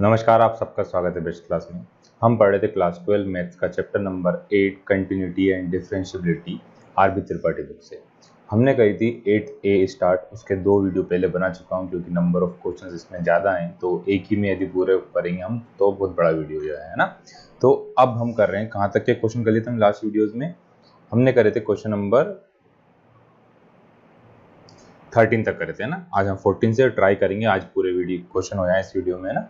नमस्कार, आप सबका स्वागत है बेस्ट क्लास में। हम पढ़ रहे थे क्लास 12 मैथ्स का chapter number 8 continuity and differentiability RB Tripathi book से। हमने कही थी 8A स्टार्ट, उसके 2 वीडियो पहले बना चुका हूं क्योंकि नंबर ऑफ क्वेश्चंस इसमें ज़्यादा हैं, तो एक ही में यदि पूरे करेंगे हम तो बहुत बड़ा वीडियो हो जाएगा, है ना। तो अब हम कर रहे हैं, कहाँ तक के क्वेश्चन कर लिए थे हम लास्ट वीडियोज़ में? हमने करे थे क्वेश्चन नंबर 13 तक करे थे ना। आज हम 14 से ट्राई करेंगे, आज पूरे वीडियो क्वेश्चन हो जाए इस वीडियो में, ना।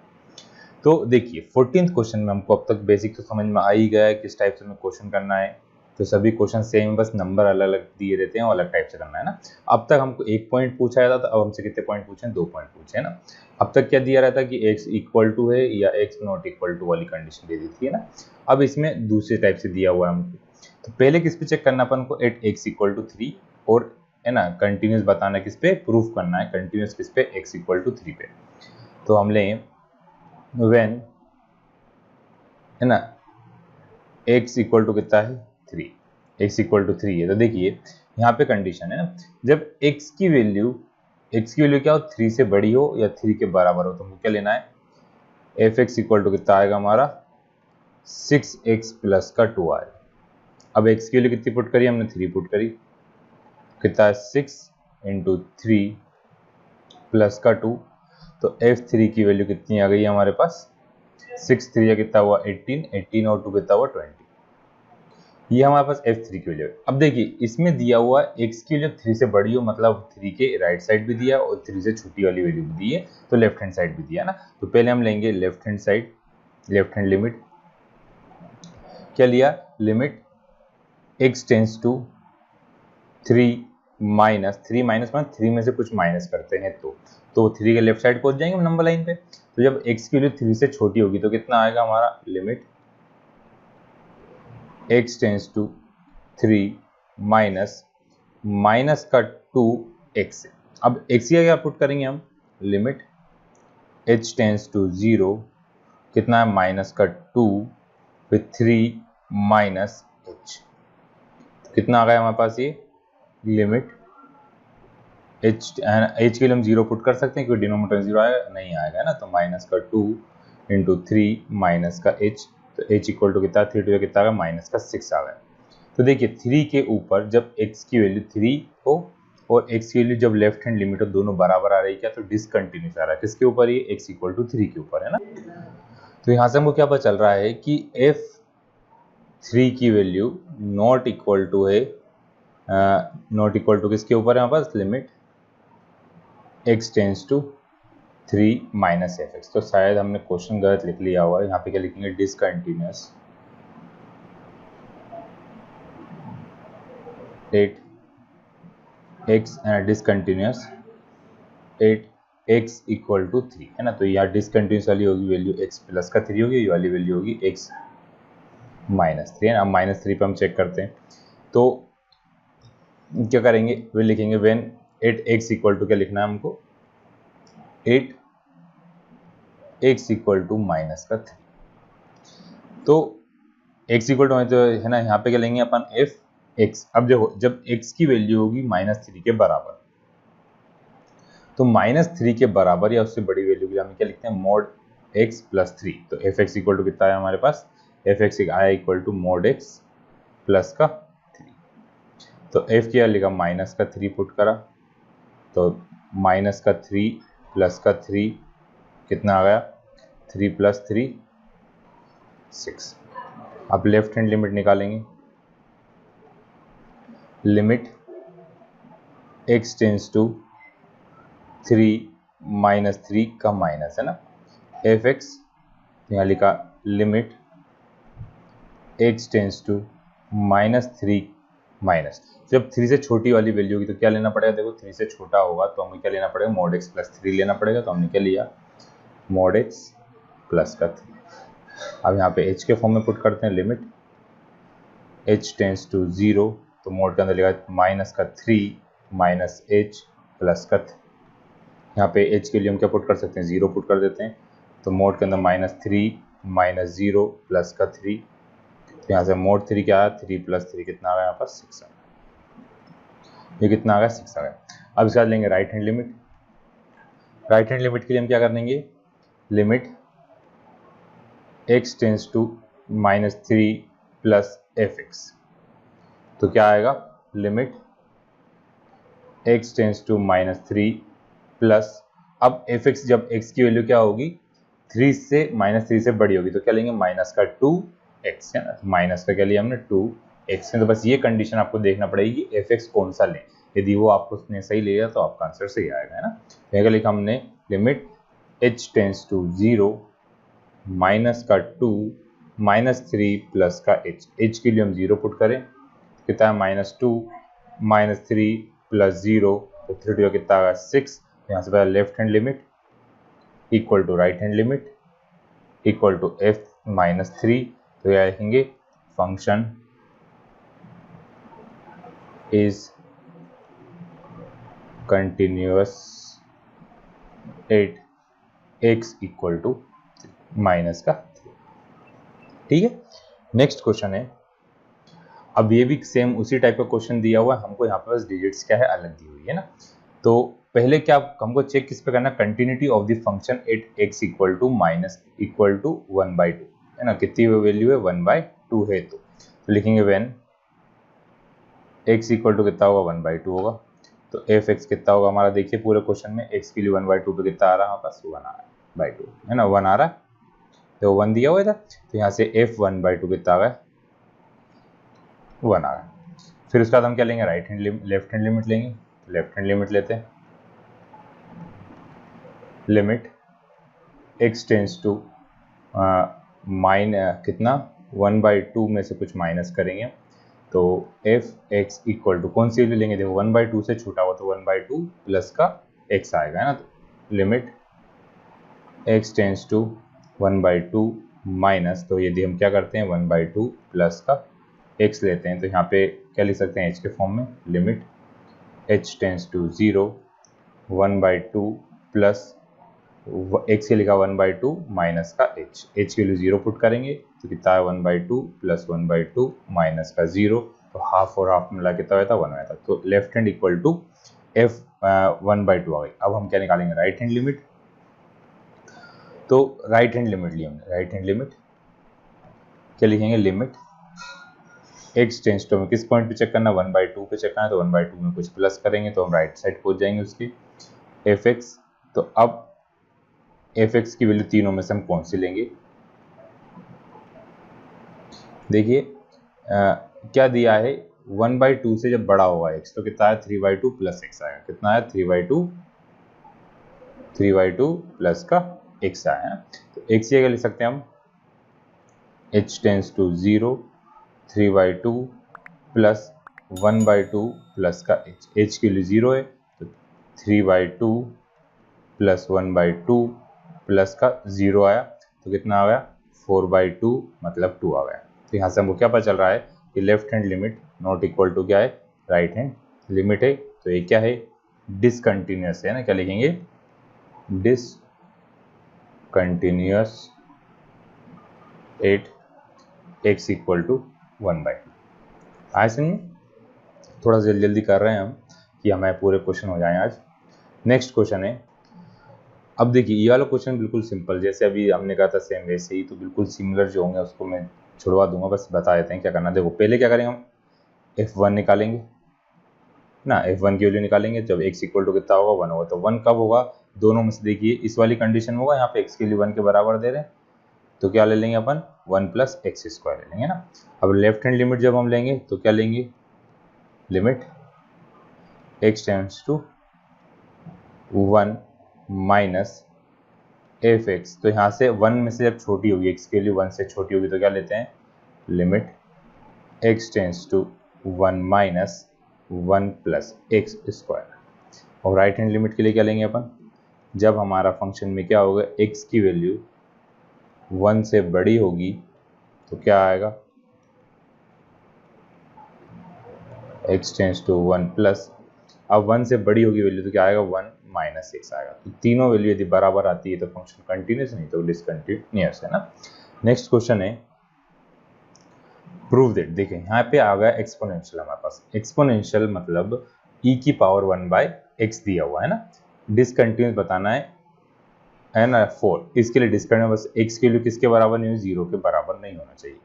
तो देखिए 14th क्वेश्चन में हमको अब तक बेसिक तो समझ में आ ही गया है किस टाइप से हमें क्वेश्चन करना है। तो सभी क्वेश्चन सेम है, बस नंबर अलग अलग दिए रहते हैं और अलग टाइप से करना है ना। अब तक हमको 1 पॉइंट पूछा जाता था, अब हमसे कितने पॉइंट पूछे हैं? 2 पॉइंट पूछे हैं ना। अब तक क्या दिया रहता कि x इक्वल टू है या x नॉट इक्वल टू वाली कंडीशन दे दी थी, है ना। अब इसमें दूसरे टाइप से दिया हुआ है हमको। तो पहले किस पे चेक करना अपन को? एट x इक्वल टू 3, और है ना कंटिन्यूस बताना किस पे, प्रूफ करना है कंटिन्यूस किस पे, x इक्वल टू 3 पे। तो हम लें व्हेन, है ना, x इक्वल टू कितना है? 3। x इक्वल टू 3 है। तो देखिए यहाँ पे कंडीशन है ना, जब x की वैल्यू क्या हो? 3 से बड़ी हो या 3 के बराबर हो, तो हमको क्या लेना है? f(x) इक्वल टू कितना आएगा हमारा? 6x प्लस का 2 आएगा। अब x की वैल्यू कितनी पुट करी हमने? 3 पुट करी। कितना है? 6 इंटू 3 प्लस का 2। तो f3 की वैल्यू कितनी आ गई हमारे पास? 6 3 या कितना हुआ? 18, 18 और 2 कितना हुआ? 20। ये हमारे पास f3 की वैल्यू है। अब देखिए इसमें दिया हुआ x की वैल्यू 3 से बड़ी हो, मतलब 3 के राइट साइड भी दिया और 3 से छोटी वाली वैल्यू भी दी है, तो लेफ्ट हैंड साइड भी दिया ना। तो पहले हम लेंगे left hand side, left hand limit. क्या लिया? Limit x tends to 3 minus 3 minus मतलब 3 में से कुछ माइनस करते हैं तो 3 के लेफ्ट साइड पहुंच जाएंगे हम नंबर लाइन पे। तो जब x की वैल्यू 3 से छोटी होगी तो कितना आएगा हमारा? Limit x tends to 3 minus minus का 2x। अब x की क्या पुट करेंगे हम? लिमिट h टेंस टू 0, कितना है? माइनस का 2 फिर 3 माइनस h। कितना आ गया हमारे पास? ये लिमिट h के लिए हम 0 पुट कर सकते हैं क्योंकि डिनोमिनेटर में 0 आएगा, नहीं आएगा ना। तो माइनस का 2 इंटू 3 माइनस का h, तो h इक्वल टू कितना? 3 टू कितना आ गया? माइनस का 6 आ गया। तो देखिए 3 के ऊपर जब x की वैल्यू 3 हो और x की वैल्यू जब लेफ्ट हैंड लिमिट हो, दोनों बराबर आ रही है क्या? तो डिसकंटिन्यूस आ रहा है। किसके ऊपर? ये x इक्वल टू 3 के ऊपर, है ना। तो यहाँ से हमको क्या पता चल रहा है कि f3 की वैल्यू नॉट इक्वल टू है, नॉट इक्वल टू किसके ऊपर है हमारे पास? Limit x tends to 3 minus fx। तो शायद हमने क्वेश्चन गलत लिख लिया हुआ है, यहाँ पे क्या लिखेंगे? Discontinuous 8x discontinuous 8x equal to 3, है ना। तो यहाँ डिसकंटिन्यूस वाली होगी वैल्यू x प्लस का 3 होगी, ये वाली वैल्यू होगी x माइनस 3, है ना। अब माइनस 3 पे हम चेक करते हैं, तो क्या करेंगे? वे लिखेंगे व्हेन 8x इक्वल टू, क्या लिखना है हमको? 8x इक्वल टू माइनस का 3। तो x इक्वल टू तो है ना, यहाँ पे क्या लेंगे अपन? f(x). अब देखो जब x की वैल्यू होगी -3 के बराबर, तो -3 के बराबर या उससे बड़ी वैल्यू के लिए हम क्या लिखते हैं? mod x plus 3। तो f(x) इक्वल टू कितना है हमारे पास? f(x) आया equal to mod x plus का 3। तो f क्या लिखा? माइनस का 3 पुट करा, तो माइनस का 3 प्लस का 3 कितना आ गया? 3 प्लस 3 6। अब लेफ्ट हैंड लिमिट निकालेंगे। Limit x tends to 3 minus 3 का माइनस, है ना, f(x). यहाँ लिखा limit x tends to -3 minus. जब 3 से छोटी वाली वैल्यू होगी तो क्या लेना पड़ेगा? देखो 3 से छोटा होगा तो हमें क्या लेना पड़ेगा? mod x प्लस 3 लेना पड़ेगा। तो हमने क्या लिया? mod x प्लस का 3। अब यहाँ पे h के फॉर्म में पुट करते हैं। लिमिट h टेंस टू 0, तो मोड के अंदर लिखा माइनस का 3 माइनस h प्लस का 3। यहाँ पे h के लिए हम क्या पुट कर सकते हैं? 0 पुट कर देते हैं। तो मोड के अंदर -3 माइनस 0 प्लस का 3। तो यहाँ से मोड 3 क्या आया? 3 प्लस 3 कितना आ गया? यहाँ पर 6 आ गया। ये कितना आ गया? 6 आ गया। अब इसके बाद लेंगे right hand limit. Right hand limit के लिए हम क्या कर देंगे? Limit x tends to -3 plus fx, तो क्या आएगा limit x tends to -3 plus, अब fx जब x की वैल्यू क्या होगी 3 से -3 से बड़ी होगी तो क्या लेंगे माइनस का 2x है ना, माइनस का क्या लिया हमने 2x है। तो बस ये कंडीशन आपको देखना पड़ेगी कि fx कौन सा लें, यदि वो आपको उसने सही लिया तो आपका आंसर सही आएगा है ना। क्या लिखा हमने limit h tends to 0 minus का 2 -3 प्लस का h के लिए हम 0 पुट करें कितना है -2 -3 प्लस 0 तो 3 कितना आएगा 6। यहाँ से पहले left hand limit equal to right hand limit equal to f -3, तो यह लिखेंगे function is continuous at x equal to minus का 3। ठीक है, नेक्स्ट क्वेश्चन है। अब ये भी सेम उसी टाइप का क्वेश्चन दिया हुआ है, हमको यहाँ पे बस डिजिट्स क्या है अलग दी हुई है ना। तो पहले क्या हमको चेक किस पे करना, continuity of the function at x equal to 1/2 है ना, कितनी वैल्यू है 1/2 है। तो लिखेंगे व्हेन x इक्वल टू कितना होगा 1/2 होगा, तो f(x) कितना होगा हमारा, देखिए पूरे क्वेश्चन में x के लिए 1/2 पे कितना आ रहा है हमारे पास 1 आ रहा है 2 है ना, 1 आ रहा है, तो 1 दिया हुआ था, तो यहाँ से f 1/2 कितना आ गया 1 आ गया। फिर उसके बाद हम क्या लेंगे right hand left hand limit लेंगे, लेफ्ट हैंड लिमिट लेते हैं लिमिट x टेंस टू कितना 1/2 में से कुछ माइनस करेंगे तो f(x) इक्वल टू कौन सी वैल्यू लेंगे, देखो 1/2 से छोटा हुआ तो 1/2 प्लस का x आएगा है ना, तो limit x tends to 1/2 minus, तो यदि हम क्या करते हैं 1/2 प्लस का x लेते हैं तो यहाँ पे क्या लिख सकते हैं h के फॉर्म में limit h tends to 0 1/2 plus x के लिखा 1/2 माइनस का h की वैल्यू 0 पुट करेंगे तो कितना है 1/2 प्लस 1/2 माइनस का 0, तो हाफ और हाफ मिला कितना होता है 1 होता है, तो left hand equal to f 1/2 आ गई। अब हम क्या निकालेंगे राइट हैंड लिमिट, तो राइट हैंड लिमिट ली हमने, राइट हैंड लिमिट क्या लिखेंगे लिमिट x टेंस टू, हमें किस पॉइंट पे चेक करना 1/2 पे चेक करना है, तो 1/2 में कुछ प्लस करेंगे तो हम राइट साइड पहुंच जाएंगे उसकी fx। तो अब fx की वैल्यू तीनों में से हम कौन सी लेंगे, देखिए क्या दिया है 1/2 से जब बड़ा होगा x तो कितना है 3/2 प्लस x आएगा, कितना है 3/2 प्लस का x आया, तो x की जगह लिख सकते हैं हम h tends to 0 3/2 plus 1/2 plus का h की वैल्यू 0 है तो 3/2 प्लस 1/2 प्लस का 0 आया, तो कितना आ गया 4/2 मतलब 2 आ गया। तो यहाँ से हमको क्या पता चल रहा है कि left hand limit not equal to क्या है राइट हैंड लिमिट है, तो ये क्या है डिसकंटिन्यूअस है ना, क्या लिखेंगे discontinuous at x equal to 1/2। आज समझ थोड़ा जल्दी जल्दी कर रहे हैं हम कि हमें पूरे क्वेश्चन हो जाएं आज। नेक्स्ट क्वेश्चन है, अब देखिए ये वाला क्वेश्चन बिल्कुल सिंपल, जैसे अभी हमने कहा था सेम वैसे ही, तो बिल्कुल सिमिलर जो होंगे उसको मैं छुड़वा दूंगा, बस बता देते हैं क्या करना। देखो पहले क्या करेंगे हम f1 निकालेंगे ना, f1 की वैल्यू निकालेंगे जब x इक्वल टू कितना होगा 1 होगा, तो 1 कब होगा दोनों में से, देखिए इस वाली कंडीशन होगा यहाँ पे x के लिए 1 के बराबर दे रहे हैं तो क्या ले लेंगे अपन 1 प्लस एक्स स्क्वायर ले लेंगे ना। अब लेफ्ट हैंड लिमिट जब हम लेंगे तो क्या लेंगे limit x tends to 1 minus f(x), तो यहाँ से 1 में से जब छोटी होगी x के लिए 1 से छोटी होगी तो क्या लेते हैं limit x tends to 1 minus 1 plus x square. और राइट हैंड लिमिट के लिए क्या लेंगे अपन, जब हमारा फंक्शन में क्या होगा x की वैल्यू 1 से बड़ी होगी तो क्या आएगा x टेंड्स टू 1 प्लस, अब 1 से बड़ी होगी वैल्यू तो क्या आएगा 1 माइनस एक्स आएगा। तो तीनों वैल्यू यदि बराबर आती है तो फंक्शन कंटिन्यूस, नहीं तो डिसकंटिन्यूअस है ना। नेक्स्ट क्वेश्चन है प्रूव दैट, देखें यहाँ पे आ गया एक्सपोनेंशियल हमारे पास, एक्सपोनेंशियल मतलब e की पावर 1/x दिया हुआ है ना, डिसकंटिन्यूअस बताना है है ना 4, इसके लिए डिस्क्रिमिनेंट बस x की वैल्यू किसके बराबर नहीं हुई, 0 के बराबर नहीं होना चाहिए।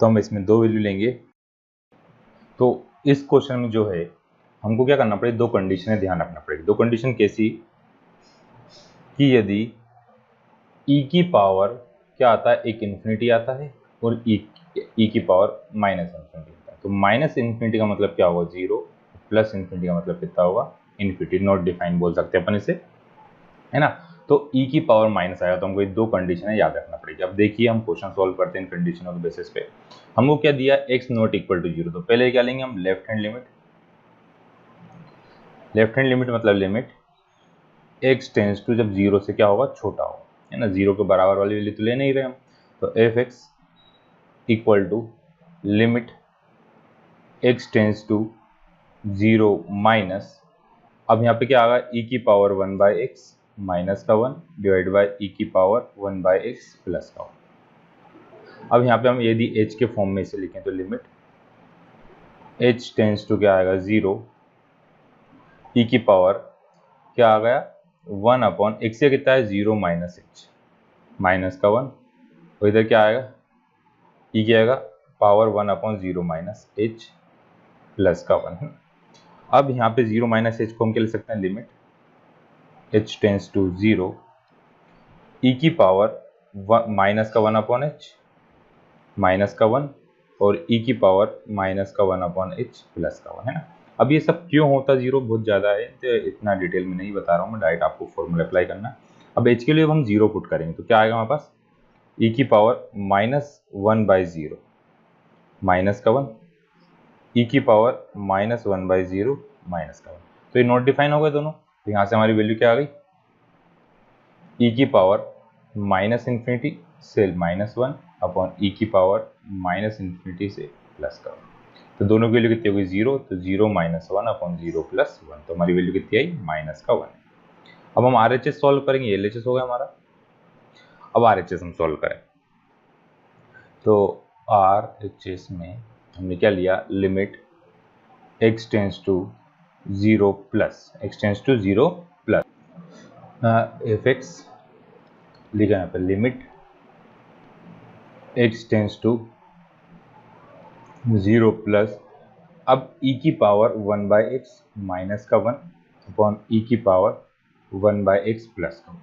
तो हम इसमें 2 वैल्यू लेंगे। तो इस क्वेश्चन में जो है हमको क्या करना पड़ेगा, 2 कंडीशनें ध्यान रखना पड़ेगी। 2 कंडीशन कैसी कि यदि e की पावर क्या आता है, एक इन्फिनिटी आता है और e की पावर माइनस इन्फिनिटी आता है। तो माइनस इन्फिनिटी का मतलब क्या होगा 0, प्लस इन्फिनिटी का मतलब कितना होगा इन्फिनिटी, नॉट डिफाइन बोल सकते हैं अपन इसे, है ना। तो e की पावर माइनस आएगा, तो हमको ये 2 कंडीशन है याद रखना पड़ेगी। अब देखिए हम क्वेश्चन सॉल्व करते हैं इन कंडीशनों के बेसिस पे। हमको क्या दिया x नॉट इक्वल टू 0, तो पहले क्या लेंगे हम left hand limit. Left hand limit मतलब लिमिट x टेंस टू जब 0 से क्या होगा छोटा होगा, है ना, 0 के बराबर वाली वैल्यू तो ले नहीं रहे हम। तो f(x) equal to limit x tends to 0 minus, अब यहाँ पे क्या आएगा e की पावर 1/x माइनस का 1 डिवाइड बाई e की पावर 1/x प्लस का 1। अब यहाँ पे हम यदि h के फॉर्म में इसे लिखें तो लिमिट h टेंस टू क्या आएगा 0, e की पावर क्या आ गया 1/x से कितना है 0 माइनस h माइनस का 1, तो इधर क्या आएगा e क्या आएगा पावर 1/0 माइनस h प्लस का 1। अब यहाँ पे 0 माइनस h को हम क्या ले सकते हैं limit h tends to 0, e की पावर माइनस का 1/h माइनस का 1 और e की पावर माइनस का 1/h प्लस का 1, है ना। अब ये सब क्यों होता 0 बहुत ज़्यादा है, तो इतना डिटेल में नहीं बता रहा हूँ मैं, डायरेक्ट आपको फॉर्मूला अप्लाई करना। अब h के लिए हम 0 पुट करेंगे तो क्या आएगा हमारे पास e की पावर माइनस 1/0 माइनस का 1, e की पावर माइनस 1/0 माइनस का 1, तो ये नॉट डिफाइन हो गए दोनों। तो यहाँ से हमारी वैल्यू क्या आ गई e की पावर माइनस इन्फिनिटी से -1 अपॉन e की पावर माइनस इन्फिनिटी से प्लस का 1, तो दोनों की वैल्यू कितनी होगी 0, तो 0 माइनस 1 अपॉन 0 प्लस 1, तो हमारी वैल्यू कितनी आई माइनस का 1। अब हम RHS सॉल्व करेंगे, LHS हो गया हमारा। अब RHS हम सॉल्व करें तो RHS में हमने क्या लिया limit x tends to 0 plus x tends to 0 plus f(x) लिखा यहाँ पे limit x tends to 0 plus, अब e की पावर 1/x माइनस का 1 अपॉन e की पावर 1/x प्लस का 1।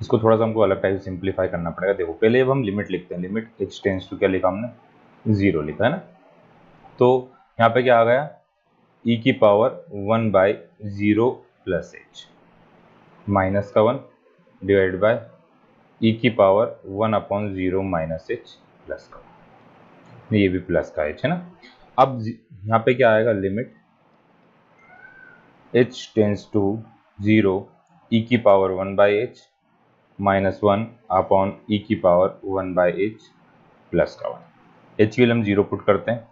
इसको थोड़ा सा हमको अलग टाइप से सिंप्लीफाई करना पड़ेगा। देखो पहले अब हम लिमिट लिखते हैं, लिमिट h टेंस टू क्या लिखा हमने 0 लिखा है ना। तो यहाँ पे क्या आ गया e की पावर 1/0 प्लस h माइनस का 1 डिवाइड बाय e की पावर 1/0 माइनस h प्लस का 1, ये भी प्लस का h है ना। अब यहाँ पे क्या आएगा limit h tends to 0 e की power 1/h minus 1 upon e की पावर 1/h प्लस का 1। h की वैल्यू हम 0 पुट करते हैं,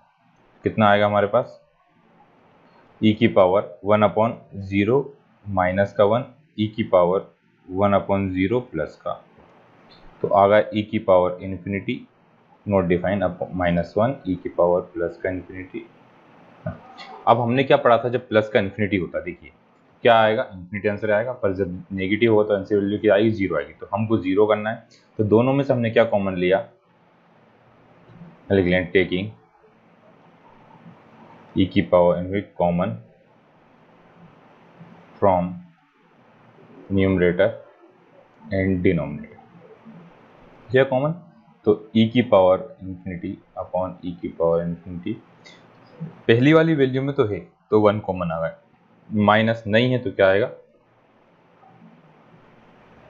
कितना आएगा हमारे पास e की पावर 1/0 माइनस का 1 e की पावर 1/0 प्लस का, तो आ गया e की पावर इन्फिनिटी नॉट डिफाइन अब -1 e की पावर प्लस का इन्फिनिटी। अब हमने क्या पढ़ा था जब प्लस का इन्फिनिटी होता, देखिए क्या आएगा इन्फिनिटी आंसर आएगा, पर जब नेगेटिव होगा तो आंसर वैल्यू क्या आएगी 0 आएगी। तो हमको 0 करना है, तो दोनों में से हमने क्या कॉमन लिया, लिख लें टेकिंग e की power infinity common from numerator and denominator, क्या कॉमन, तो e की पावर इन्फिनिटी अपॉन e की पावर इन्फिनिटी, पहली वाली वैल्यू में तो है तो 1 कॉमन आ गया, माइनस नहीं है तो क्या आएगा,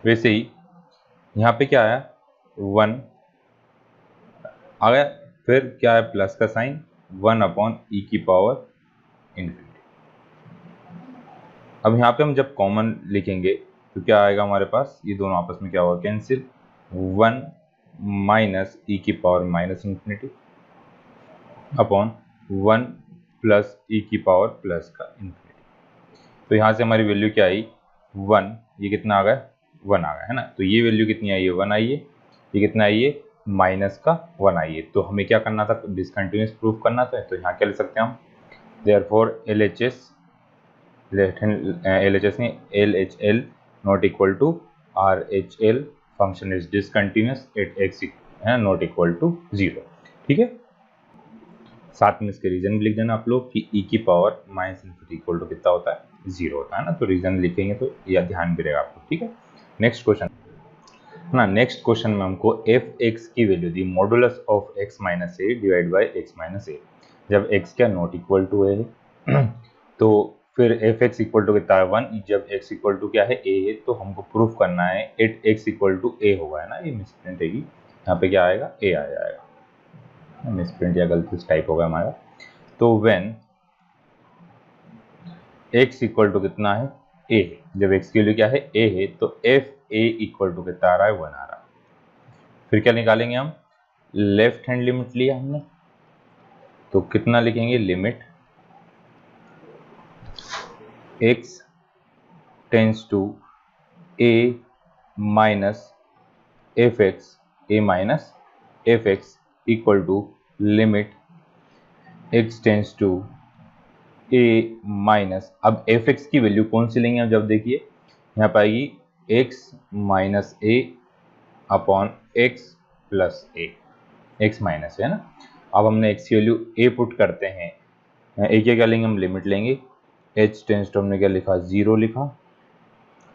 वैसे ही यहाँ पे क्या आया 1 आ गया, फिर क्या है प्लस का साइन 1/e की पावर इन्फिनिटी। अब यहाँ पे हम जब कॉमन लिखेंगे तो क्या आएगा हमारे पास, ये दोनों आपस में क्या होगा कैंसिल, 1 माइनस e की power minus infinity upon 1 plus e की पावर प्लस का इन्फिनिटी। तो यहाँ से हमारी वैल्यू क्या आई 1, ये कितना आ गया 1 आ गया है ना। तो ये वैल्यू कितनी आई है 1 आई है, ये कितना आई है माइनस का 1 आई है। तो हमें क्या करना था डिसकंटिन्यूअस प्रूफ करना था, तो यहाँ क्या ले सकते हैं हम देयरफॉर LHS नहीं LHL not equal to RHL function is discontinuous at x not equal to 0। ठीक है, साथ में इसके रीजन भी लिख देना आप लोग कि e की power minus infinity equal to कितना होता है, 0 होता है ना, तो रीजन लिखेंगे तो यह ध्यान भी रहेगा आपको। ठीक है, नेक्स्ट क्वेश्चन ना, नेक्स्ट क्वेश्चन में हमको एफ एक्स की वैल्यू दी modulus of X minus A divide by X minus A, जब एक्स क्या नॉट इक्वल टू ए है तो फिर एफ एक्स इक्वल टू कितना है 1, जब एक्स इक्वल टू क्या है ए है, तो हमको प्रूफ करना है एट एक्स इक्वल टू ए होगा, है ना, ये मिसप्रिंट है, यहाँ पे क्या आएगा ए आ जाएगा, मिसप्रिंट या गलती से टाइप होगा हमारा। तो व्हेन एक्स इक्वल टू कितना है ए, जब एक्स की वैल्यू क्या है ए है, तो एफ ए इक्वल टू कितना आ रहा है 1 आ रहा है। फिर क्या निकालेंगे हम, लेफ्ट हैंड लिमिट लिया हमने, तो कितना लिखेंगे, limit x tends to a minus f x, a minus f x equal to limit x tends to a minus, अब एफ एक्स की वैल्यू कौन सी लेंगे हम, जब देखिए यहाँ पर आएगी x माइनस ए अपॉन एक्स प्लस ए, एक्स माइनस है ना। अब हमने x की वैल्यू a पुट करते हैं, a क्या लेंगे हम, लिमिट लेंगे, h टेंस टू हमने क्या लिखा 0 लिखा,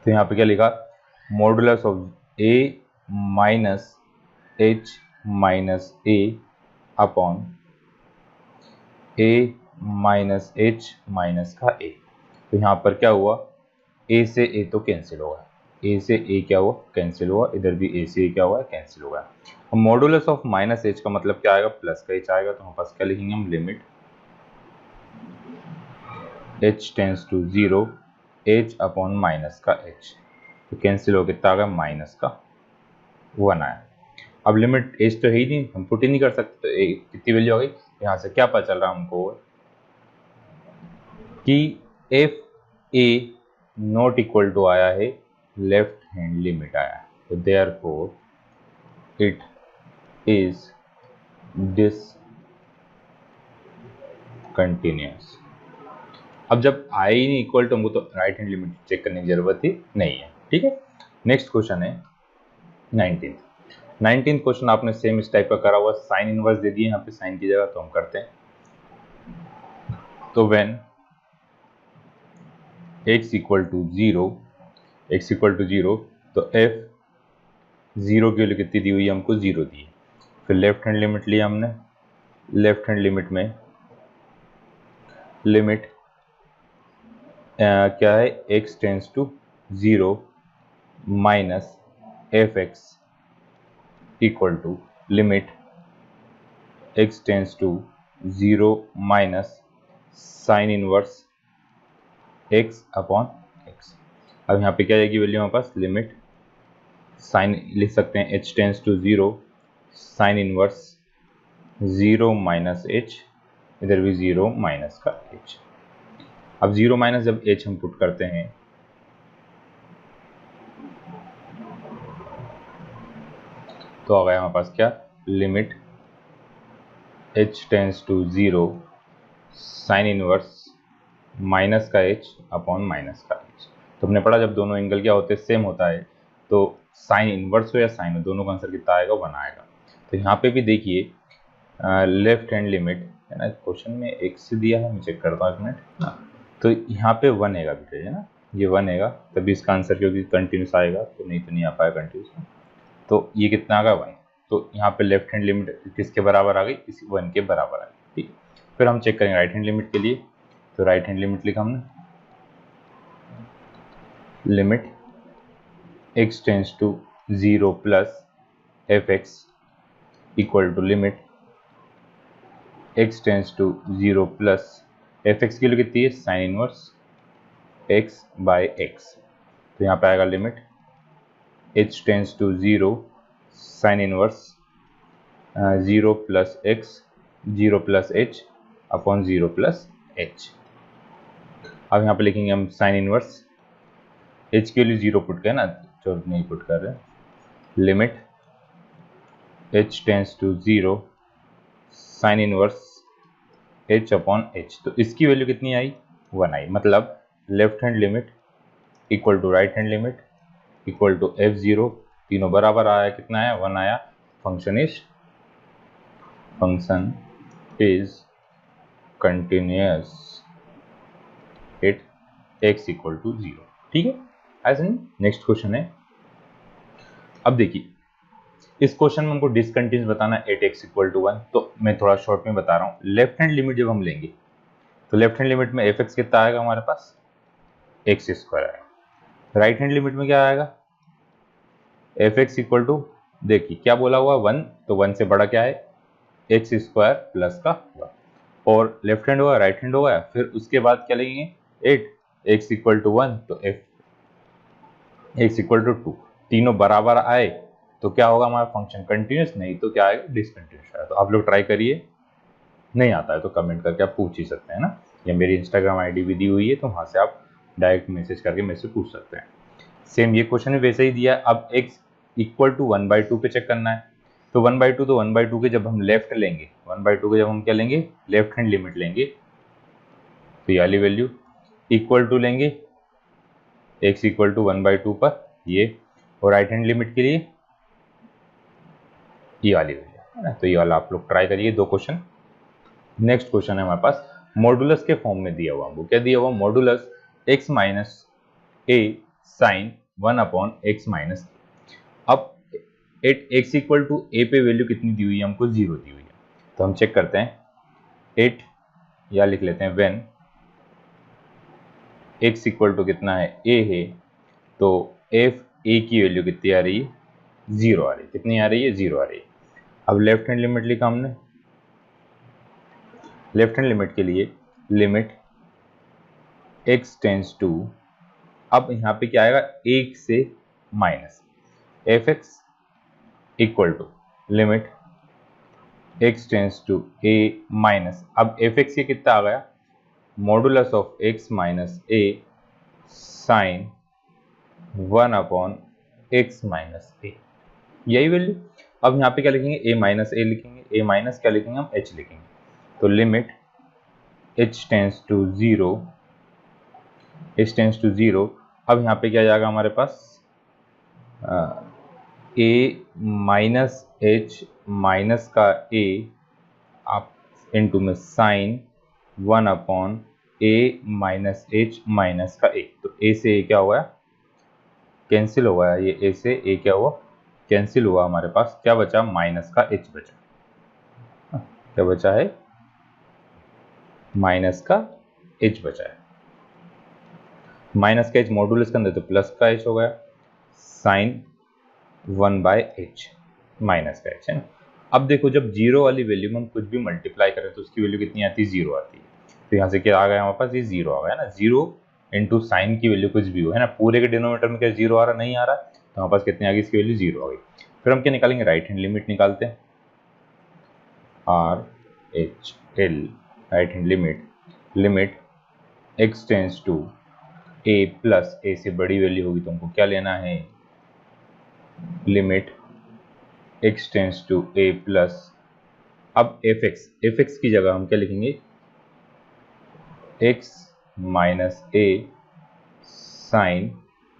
तो यहाँ पे क्या लिखा modulus of a minus h minus a upon a minus h minus का a, तो यहाँ पर क्या हुआ a से a तो कैंसिल होगा, a से a क्या हुआ कैंसिल हुआ, इधर भी a से a क्या हुआ कैंसिल होगा। अब मॉडुलस ऑफ माइनस h का मतलब क्या आएगा, प्लस का h आएगा, तो हम पास क्या लिखेंगे हम, limit h tends to 0 h upon minus का h, तो कैंसिल हो कितना आ गया माइनस का 1 आया। अब लिमिट h तो है ही नहीं, हम पुट ही नहीं कर सकते, तो कितनी वैल्यू आ गई, यहाँ से क्या पता चल रहा है हमको कि f a not equal to आया है लेफ्ट हैंड लिमिट आया है, तो देयरफॉर इट इज डिसकंटिन्यूअस। अब जब आई ही नहीं इक्वल टू, हमको तो राइट हैंड लिमिट चेक करने की जरूरत ही नहीं है। ठीक है, नेक्स्ट क्वेश्चन है 19th क्वेश्चन, आपने सेम इस टाइप का करा हुआ, साइन इनवर्स दे दिए यहाँ पे साइन की जगह, तो हम करते हैं, तो when x equal to 0, x equal to 0, तो f 0 की वैल्यू कितनी दी हुई है हमको 0 दी है। फिर लेफ्ट हैंड लिमिट लिया हमने, लेफ्ट हैंड लिमिट में लिमिट क्या है x tends to 0 minus f x equal to limit x tends to 0 minus sine inverse x upon x। अब यहाँ पे क्या आएगी वैल्यू हमारे पास, लिमिट साइन लिख सकते हैं h tends to 0 sine inverse 0 minus h, इधर भी 0 माइनस का h। अब 0 माइनस जब h हम पुट करते हैं, तो आ गया हमारे पास क्या, limit h tends to 0 sine inverse minus का h अपॉन माइनस का h। तो हमने पढ़ा जब दोनों एंगल क्या होते हैं सेम होता है, तो साइन इनवर्स हो या साइन हो, दोनों का आंसर कितना आएगा 1 आएगा। तो यहाँ पे भी देखिए लेफ्ट हैंड लिमिट है ना, क्वेश्चन में x से दिया है, मैं चेक करता हूँ एक मिनट, तो यहाँ पे 1 आएगा बेटे, है ना, ये 1 आएगा, तभी इसका आंसर क्योंकि कंटिन्यूस आएगा, तो नहीं तो नहीं आ पाएगा कंटिन्यूस, तो ये कितना आ गया 1, तो यहाँ पे लेफ्ट हैंड लिमिट किसके बराबर आ गई, इसी 1 के बराबर आ गई। ठीक, फिर हम चेक करेंगे राइट हैंड लिमिट के लिए, तो राइट हैंड लिमिट लिखा हमने, limit x tends to 0 plus f x equal to limit x tends to 0 plus f x की वैल्यू कितनी है, sine inverse x by x, तो यहाँ पे आएगा limit h tends to 0 sine inverse 0 plus x 0 plus h upon 0 plus h। अब यहाँ पे लिखेंगे हम साइन इनवर्स h के लिए 0 पुट कर ना, तो नहीं पुट कर रहे, limit h tends to 0 sine inverse h upon h, तो इसकी वैल्यू कितनी आई 1 आई, मतलब left hand limit equal to right hand limit equal to f0, तीनों बराबर आया, कितना आया 1 आया। Function is continuous at x equal to 0। ठीक है, ऐसे नहीं। नेक्स्ट क्वेश्चन है, अब देखिए इस क्वेश्चन में हमको डिसकंटिन्यूअस बताना है एट x इक्वल टू 1। तो मैं थोड़ा शॉर्ट में बता रहा हूँ। लेफ्ट हैंड लिमिट जब हम लेंगे तो लेफ्ट हैंड लिमिट में fx कितना आएगा हमारे पास, x स्क्वायर आएगा। राइट हैंड लिमिट में क्या आएगा, fx इक्वल टू, देखिए क्या बोला हुआ 1, तो 1 से बड़ा क्या है x स्क्वायर प्लस का हुआ, और लेफ्ट हैंड होगा राइट हैंड होगा, फिर उसके बाद क्या लेंगे 8, x इक्वल टू 1 तो x इक्वल टू 2, तीनों बराबर आए तो क्या होगा हमारा फंक्शन कंटिन्यूअस, नहीं तो क्या आएगा डिसकंटिन्यूअस आएगा। तो आप लोग ट्राई करिए, नहीं आता है तो कमेंट करके आप पूछ ही सकते हैं ना, या मेरी इंस्टाग्राम आईडी भी दी हुई है तो वहाँ से आप डायरेक्ट मैसेज करके मेरे से पूछ सकते हैं। सेम ये क्वेश्चन भी वैसे ही दिया है। अब x इक्वल टू 1/2 पे चेक करना है। तो 1/2 तो 1/2 के जब हम लेफ्ट लेंगे, 1/2 के जब हम क्या लेंगे लेफ्ट हैंड लिमिट लेंगे, तो ये वाली वैल्यू इक्वल टू लेंगे x इक्वल टू 1/2 पर ये, और राइट हैंड लिमिट के लिए ये वाली वैल्यू है ना। तो ये वाला आप लोग ट्राई करिए, 2 क्वेश्चन। नेक्स्ट क्वेश्चन है हमारे पास मॉडुलस के फॉर्म में दिया हुआ, हमको क्या दिया हुआ modulus x minus a sine 1/x minus. अब at x equal to a पे वैल्यू कितनी दी हुई है हमको, 0 दी हुई है। तो हम चेक करते हैं 8, या लिख लेते हैं व्हेन x इक्वल टू कितना है a है, तो f a की वैल्यू कितनी आ रही है 0 आ रही है। कितनी आ रही है 0 आ रही है। अब लेफ्ट हैंड लिमिट लिखा हमने, लेफ्ट हैंड लिमिट के लिए लिमिट x टेंस टू, अब यहाँ पे क्या आएगा 1 से minus fx equal to limit x tends to a minus, अब fx ये कितना आ गया modulus of x minus a sine 1/x minus a, यही वैल्यू। अब यहाँ पे क्या लिखेंगे a माइनस a लिखेंगे, a माइनस क्या लिखेंगे हम h लिखेंगे। तो limit h tends to 0, h tends to 0, अब यहाँ पे क्या जाएगा हमारे पास a माइनस h माइनस का a आप इनटू में sine 1/a minus h minus का a। तो a से a क्या हुआ कैंसिल हो गया, ये a से a क्या हुआ कैंसिल हुआ, हमारे पास क्या बचा माइनस का h बचा। क्या बचा है माइनस का h बचा है। माइनस का h मॉडुलस के अंदर तो प्लस का h हो गया, साइन 1/h माइनस का h है ना। अब देखो जब 0 वाली वैल्यू में हम कुछ भी मल्टीप्लाई करें तो उसकी वैल्यू कितनी आती है 0 आती है। तो यहाँ से क्या आ गया हमारे पास ये 0 आ गया ना, 0 इंटू साइन की वैल्यू कुछ भी हो है ना, पूरे के डिनोमिनेटर में क्या 0 आ रहा नहीं आ रहा, तो हमारे पास कितनी आ गई इसकी वैल्यू 0 आ गई। फिर हम क्या निकालेंगे राइट हैंड लिमिट निकालते हैं, RHL right hand limit x tends to a plus a से बड़ी वैल्यू होगी तो हमको क्या लेना है limit x tends to a plus, अब fx की जगह हम क्या लिखेंगे x minus a sine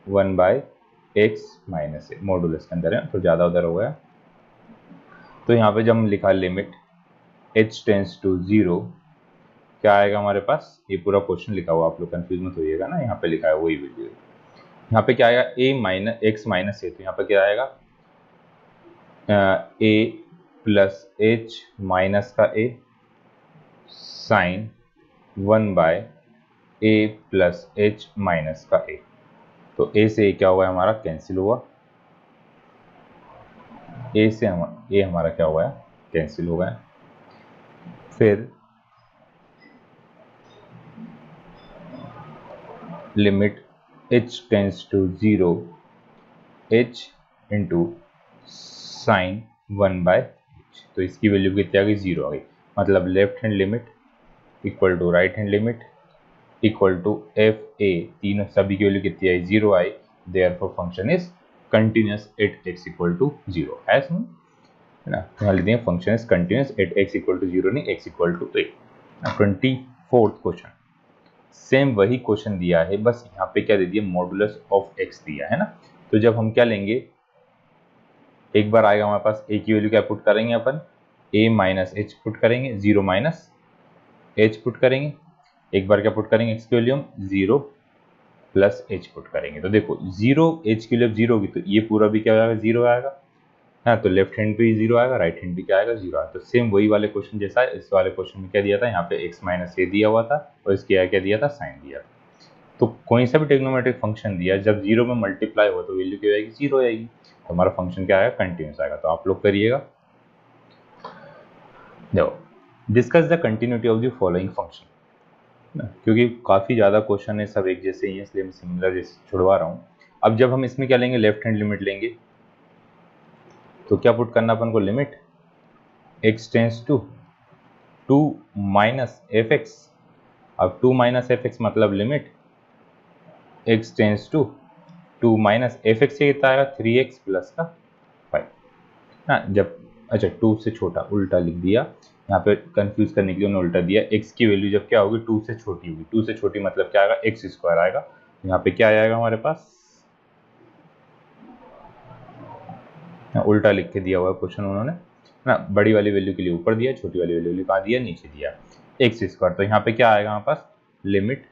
1/x minus a, modulus के अंदर है तो ज़्यादा उधर हो गया। तो यहाँ पे जब हम लिखा लिमिट h टेंस टू 0, क्या आएगा हमारे पास, ये पूरा क्वेश्चन लिखा हुआ आप लोग कंफ्यूज मत होइएगा ना, यहाँ पे लिखा है वही वैल्यू। यहाँ पे क्या आएगा a minus x minus a, तो यहाँ पे क्या आएगा a प्लस h माइनस का a sine 1/a plus h minus का a। तो a से a क्या हुआ हमारा कैंसिल हुआ, a से a हमारा क्या हुआ है कैंसिल हो गया। फिर limit h tends to 0 h into sine 1/h, तो इसकी वैल्यू कितनी आ गई 0 आ गई। मतलब left hand limit equal to right hand limit equal to fa, तीनों सभी की वैल्यू कितनी आई 0 आई, therefore function is continuous at x equal to 0 है ना। तो यहाँ लिखते हैं function is continuous at x equal to 0 नहीं x equal to 8। 24th question same वही क्वेश्चन दिया है, बस यहाँ पे क्या दे दिया मॉडुलस ऑफ x दिया है ना। तो जब हम क्या लेंगे, एक बार आएगा हमारे पास a की वैल्यू क्या पुट करेंगे अपन, a माइनस एच पुट करेंगे, 0 माइनस एच पुट करेंगे। एक बार क्या पुट करेंगे x की वैल्यू हम 0 प्लस एच पुट करेंगे। तो देखो 0 h की वैल्यू 0 होगी तो ये पूरा भी क्या आएगा, 0 आएगा। हाँ, तो लेफ्ट हैंड पे 0 आएगा, राइट हैंड भी क्या आएगा, 0 आएगा। तो सेम वही वाले क्वेश्चन जैसा है, इस वाले क्वेश्चन में क्या दिया था, यहाँ पे x माइनस ए दिया हुआ था और इसके क्या दिया था, साइन दिया था। तो कोई सा भी ट्रिग्नोमेट्रिक फंक्शन दिया, जब 0 में मल्टीप्लाई हो तो वैल्यू क्या आएगी, 0 आएगी। तो हमारा फंक्शन क्या आएगा, कंटिन्यूस आएगा। तो आप लोग करिएगा। देखो discuss the continuity of the following function, क्योंकि काफ़ी ज़्यादा क्वेश्चन है, सब एक जैसे ही है, इसलिए मैं सिमिलर जैसे छुड़वा रहा हूँ। अब जब हम इसमें क्या लेंगे, लेफ्ट हैंड लिमिट लेंगे, तो क्या पुट करना अपन को, limit x tends to 2 minus f x. अब 2 माइनस एफ एक्स मतलब limit x tends to 2 minus f x से कितना आएगा, 3x प्लस का 5। हाँ, जब अच्छा 2 से छोटा उल्टा लिख दिया, यहाँ पे कंफ्यूज करने के लिए उन्होंने उल्टा दिया। x की वैल्यू जब क्या होगी, 2 से छोटी होगी, 2 से छोटी मतलब क्या आएगा, x स्क्वायर आएगा। यहाँ पे क्या आएगा हमारे पास, उल्टा लिख के दिया हुआ है क्वेश्चन उन्होंने ना, बड़ी वाली वैल्यू के लिए ऊपर दिया, छोटी वाली वैल्यू कहाँ दिया, नीचे दिया, x स्क्वायर। तो यहाँ पे क्या आएगा हमारे पास, limit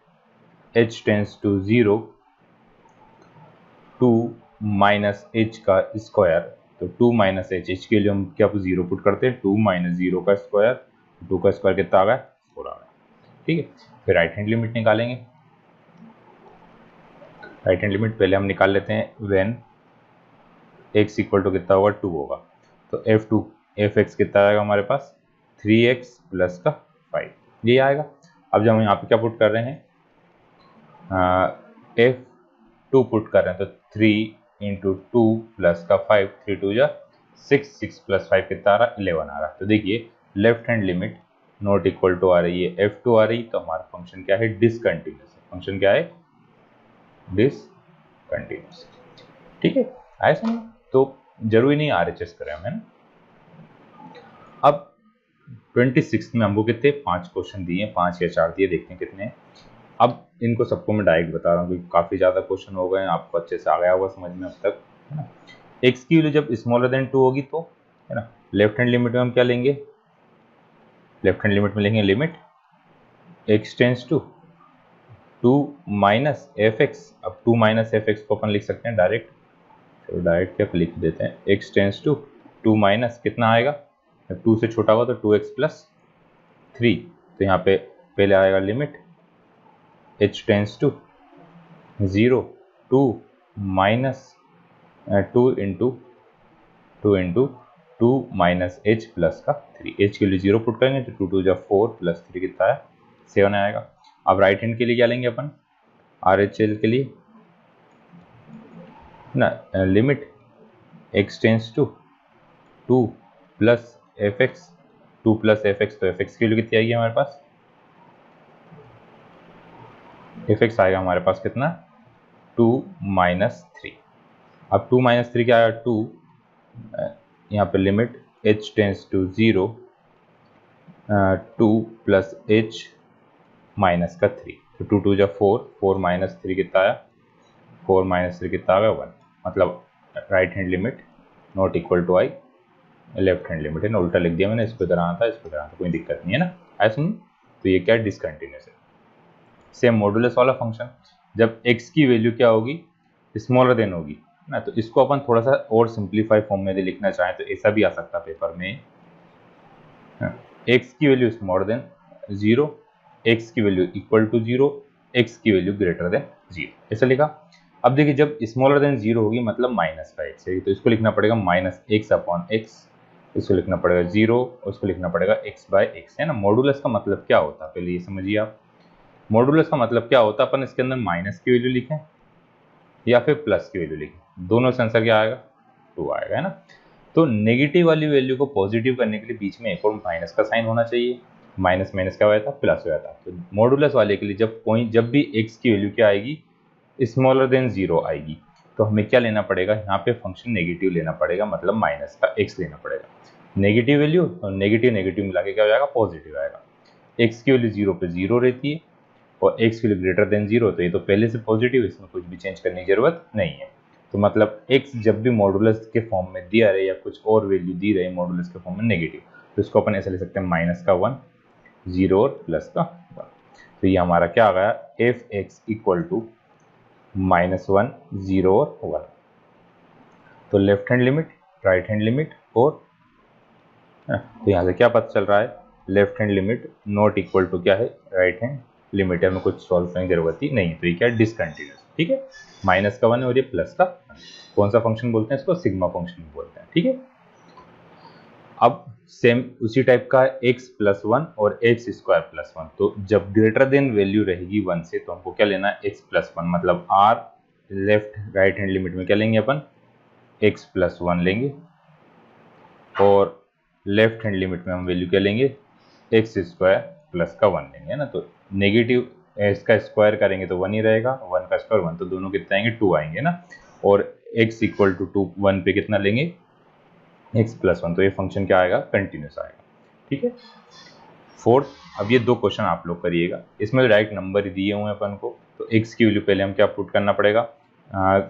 h tends to 0 2 minus H का स्क्वायर। तो 2 माइनस एच के लिए हम क्या 0 पुट करते हैं, 2 माइनस 0 का स्क्वायर, 2 का स्क्वायर कितना आ गया, 4 आ गया। ठीक है, फिर राइट हैंड लिमिट निकालेंगे। राइट हैंड लिमिट पहले हम निकाल लेते हैं, व्हेन x इक्वल टू कितना होगा, 2 होगा। तो एफ एक्स कितना आएगा हमारे पास, 3x प्लस का 5, ये आएगा। अब जब हम यहाँ पे क्या पुट कर रहे हैं, f2 पुट कर रहे हैं, तो 3 इंटू 2 प्लस का 5, 3 2 जा 6, 6 प्लस 5 कितना आ रहा है, 11 आ रहा है। तो देखिए left hand limit not equal to आ रही है, f2 आ रही, तो हमारा फंक्शन क्या है, डिसकंटिन्यूस। फंक्शन क्या है, डिसकंटिन्यूस। ठीक है, आया समझ। तो जरूरी नहीं RHS करें हमें ना। अब 26 में हमको कितने 5 क्वेश्चन दिए, 5 या 4 दिए, देखते हैं कितने हैं। अब इनको सबको मैं डायरेक्ट बता रहा हूँ क्योंकि काफ़ी ज़्यादा क्वेश्चन हो गए हैं, आपको अच्छे से आ गया होगा समझ में अब तक, है ना। x की वैल्यू जब स्मॉलर देन 2 होगी तो, है ना, लेफ्ट हैंड लिमिट में हम क्या लेंगे, लेफ्ट हैंड लिमिट में लेंगे limit x tends to 2 minus f x. अब 2 माइनस एफ एक्स को अपन लिख सकते हैं डायरेक्ट, तो डायरेक्ट क्या लिख देते हैं, x टेंस टू 2 माइनस कितना आएगा, 2 से छोटा होगा तो 2x प्लस 3। तो यहाँ पे पहले आएगा limit h tends to 0 2 minus 2 into 2 minus h plus का 3। h के लिए 0 पुट करेंगे तो 2 2 जा 4 प्लस 3 कितना है, 7 आएगा। अब राइट हैंड के लिए क्या लेंगे अपन, RHL के लिए ना, limit x tends to 2 plus f x, 2 plus f x, तो एफ एक्स की वैल्यू कितनी आएगी हमारे पास, एफ एक्स आएगा हमारे पास कितना, 2 माइनस 3। अब 2 माइनस 3 क्या आएगा, 2 यहाँ पे limit h tends to 0 2 plus h minus का 3। तो 2 2 जा 4, 4 माइनस 3 कितना आया, 4 माइनस 3 कितना आ गया, 1। मतलब right hand limit not equal to आई, लेफ्ट हैंड लिमिट है ना, उल्टा लिख दिया मैंने, इसको इधर आना था, इसको इधर आना था, कोई दिक्कत नहीं है ना, ऐसा सुन। तो ये क्या डिसकंटिन्यूस है। सेम मॉडुलस वाला फंक्शन, जब x की वैल्यू क्या होगी, स्मॉलर देन होगी ना, तो इसको अपन थोड़ा सा और सिंप्लीफाई फॉर्म में लिखना चाहें तो ऐसा भी आ सकता है पेपर में, x की वैल्यू स्मॉलर देन 0, x की वैल्यू इक्वल टू 0, x की वैल्यू ग्रेटर देन 0, ऐसा लिखा। अब देखिए जब स्मॉलर देन 0 होगी मतलब माइनस का x है, तो इसको लिखना पड़ेगा माइनस x अपॉन x, इसको लिखना पड़ेगा 0, उसको लिखना पड़ेगा x बाय x, है ना। मॉडुलस का मतलब क्या होता है पहले ये समझिए आप। मॉडुलस का मतलब क्या होता है, अपन इसके अंदर माइनस की वैल्यू लिखें या फिर प्लस की वैल्यू लिखें, दोनों से आंसर क्या आएगा, 2 आएगा, है ना। तो नेगेटिव वाली वैल्यू को पॉजिटिव करने के लिए बीच में एक और माइनस का साइन होना चाहिए, माइनस माइनस क्या हुआ था, प्लस हुआ था। तो मॉडुलस वाले के लिए जब भी x की वैल्यू क्या आएगी, स्मॉलर देन 0 आएगी, तो हमें क्या लेना पड़ेगा, यहाँ पे फंक्शन नेगेटिव लेना पड़ेगा, मतलब माइनस का x लेना पड़ेगा। नेगेटिव वैल्यू और नेगेटिव नेगेटिव मिला के क्या हो जाएगा, पॉजिटिव आएगा। x की वैल्यू 0 पे 0 रहती है और x की वैल्यू ग्रेटर देन 0, तो ये तो पहले से पॉजिटिव, इसमें कुछ भी चेंज करने की जरूरत नहीं है। तो मतलब x जब भी मॉडुलस के फॉर्म में दिया रहे या कुछ और वैल्यू दी रहे मॉडुलस के फॉर्म में नेगेटिव, तो इसको अपन ऐसे ले सकते हैं माइनस का 1, 0 और प्लस का 1। तो ये हमारा क्या आ गया, एफ एक्स इक्वल टू -1, 0 और 1। तो left hand limit, right hand limit, और तो यहाँ से क्या पता चल रहा है, left hand limit not equal to क्या है, राइट हैंड लिमिट है, हमें कुछ सॉल्व करने की जरूरत ही नहीं है। तो ये क्या है, डिसकंटिन्यूस। ठीक है, माइनस का 1 है और ये प्लस का 1। कौन सा फंक्शन बोलते हैं इसको, सिग्मा फंक्शन बोलते हैं। ठीक है, अब सेम उसी टाइप का x प्लस 1 और x स्क्वायर प्लस 1। तो जब ग्रेटर देन वैल्यू रहेगी 1 से, तो हमको क्या लेना है, x प्लस 1, मतलब r left right hand limit में क्या लेंगे अपन, x प्लस 1 लेंगे, और लेफ्ट हैंड लिमिट में हम वैल्यू क्या लेंगे, x स्क्वायर प्लस का 1 लेंगे, है ना। तो नेगेटिव इसका स्क्वायर करेंगे तो 1 ही रहेगा, 1 का स्क्वायर 1, तो दोनों कितने आएंगे, 2 आएंगे ना। और x इक्वल टू 2, 1 पे कितना लेंगे, x प्लस 1, तो ये फंक्शन क्या आएगा, कंटिन्यूस आएगा। ठीक है, फोर्थ, अब ये दो क्वेश्चन आप लोग करिएगा, इसमें डायरेक्ट नंबर दिए हुए हैं अपन को, तो x की वैल्यू पहले हम क्या पुट करना पड़ेगा,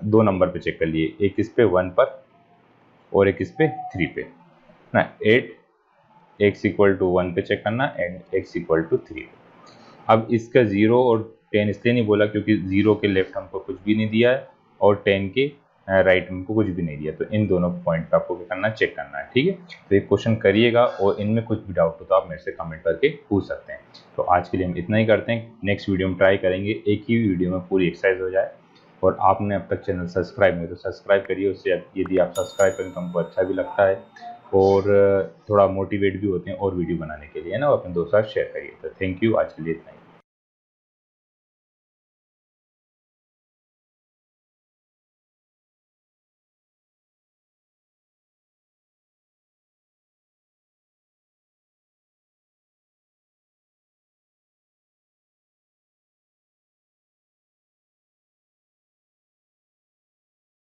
दो नंबर पे चेक कर लिए, एक इस पे 1 पर और एक इस पे 3 पे ना। 8 x इक्वल टू 1 पे चेक करना एंड x इक्वल टू 3 पे। अब इसका 0 और 10 इसलिए नहीं बोला क्योंकि 0 के लेफ्ट हमको कुछ भी नहीं दिया है और 10 के राइट हमको कुछ भी नहीं दिया, तो इन दोनों पॉइंट पे आपको क्या करना है, चेक करना है। ठीक है, तो एक क्वेश्चन करिएगा और इनमें कुछ भी डाउट हो तो आप मेरे से कमेंट करके पूछ सकते हैं। तो आज के लिए हम इतना ही करते हैं, नेक्स्ट वीडियो में ट्राई करेंगे एक ही वीडियो में पूरी एक्सरसाइज हो जाए। और आपने अब तक चैनल सब्सक्राइब नहीं तो सब्सक्राइब करिए, उससे यदि आप सब्सक्राइब करें तो हमको अच्छा भी लगता है और थोड़ा मोटिवेट भी होते हैं और वीडियो बनाने के लिए, है ना, अपने दोस्तों के साथ शेयर करिए। तो थैंक यू, आज के लिए इतना ही।